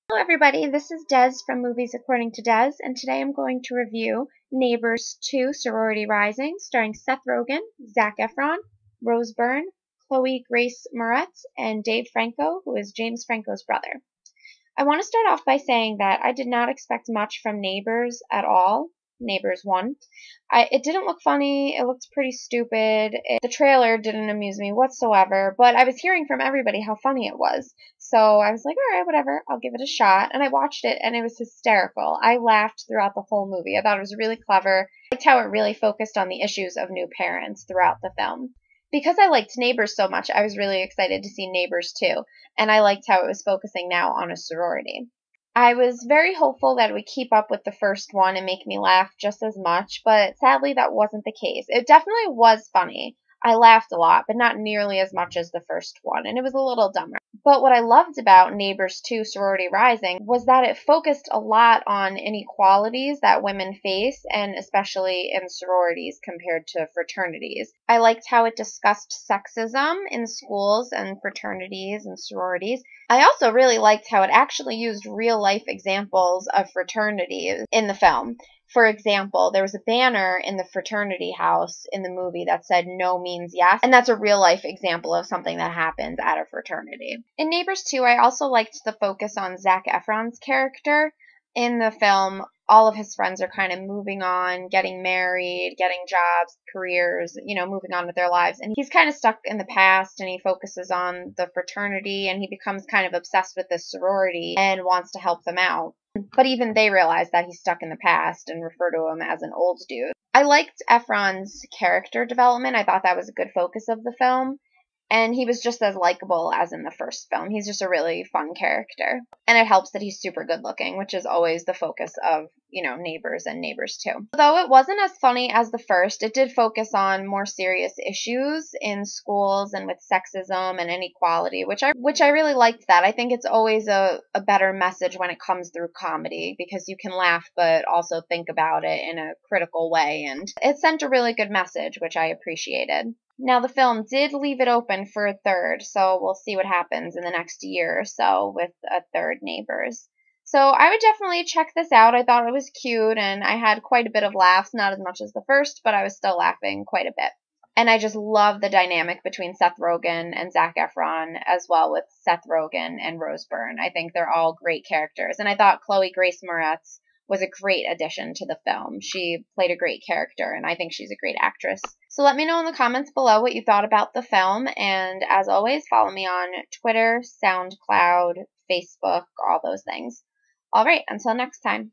Hello everybody, this is Des from Movies According to Des, and today I'm going to review Neighbors 2 Sorority Rising, starring Seth Rogen, Zac Efron, Rose Byrne, Chloe Grace Moretz, and Dave Franco, who is James Franco's brother. I want to start off by saying that I did not expect much from Neighbors at all. Neighbors 1. It didn't look funny, it looked pretty stupid, the trailer didn't amuse me whatsoever, but I was hearing from everybody how funny it was. So I was like, alright, whatever, I'll give it a shot, and I watched it and it was hysterical. I laughed throughout the whole movie. I thought it was really clever. I liked how it really focused on the issues of new parents throughout the film. Because I liked Neighbors so much, I was really excited to see Neighbors 2, and I liked how it was focusing now on a sorority. I was very hopeful that it would keep up with the first one and make me laugh just as much, but sadly that wasn't the case. It definitely was funny. I laughed a lot, but not nearly as much as the first one, and it was a little dumber. But what I loved about Neighbors 2 Sorority Rising was that it focused a lot on inequalities that women face, and especially in sororities compared to fraternities. I liked how it discussed sexism in schools and fraternities and sororities. I also really liked how it actually used real-life examples of fraternities in the film. For example, there was a banner in the fraternity house in the movie that said no means yes, and that's a real life example of something that happens at a fraternity. In Neighbors 2, I also liked the focus on Zac Efron's character. In the film, all of his friends are kind of moving on, getting married, getting jobs, careers, moving on with their lives. And he's kind of stuck in the past, and he focuses on the fraternity, and he becomes kind of obsessed with this sorority and wants to help them out. But even they realize that he's stuck in the past and refer to him as an old dude. I liked Efron's character development. I thought that was a good focus of the film. And he was just as likable as in the first film. He's just a really fun character. And it helps that he's super good looking, which is always the focus of, Neighbors and Neighbors 2. Though it wasn't as funny as the first, it did focus on more serious issues in schools and with sexism and inequality, which I really liked that. I think it's always a better message when it comes through comedy, because you can laugh but also think about it in a critical way, and it sent a really good message, which I appreciated. Now, the film did leave it open for a third, so we'll see what happens in the next year or so with a third Neighbors. So I would definitely check this out. I thought it was cute, and I had quite a bit of laughs, not as much as the first, but I was still laughing quite a bit. And I just love the dynamic between Seth Rogen and Zac Efron, as well with Seth Rogen and Rose Byrne. I think they're all great characters, and I thought Chloe Grace Moretz was a great addition to the film. She played a great character, and I think she's a great actress. So let me know in the comments below what you thought about the film, and as always, follow me on Twitter, SoundCloud, Facebook, all those things. Alright, until next time.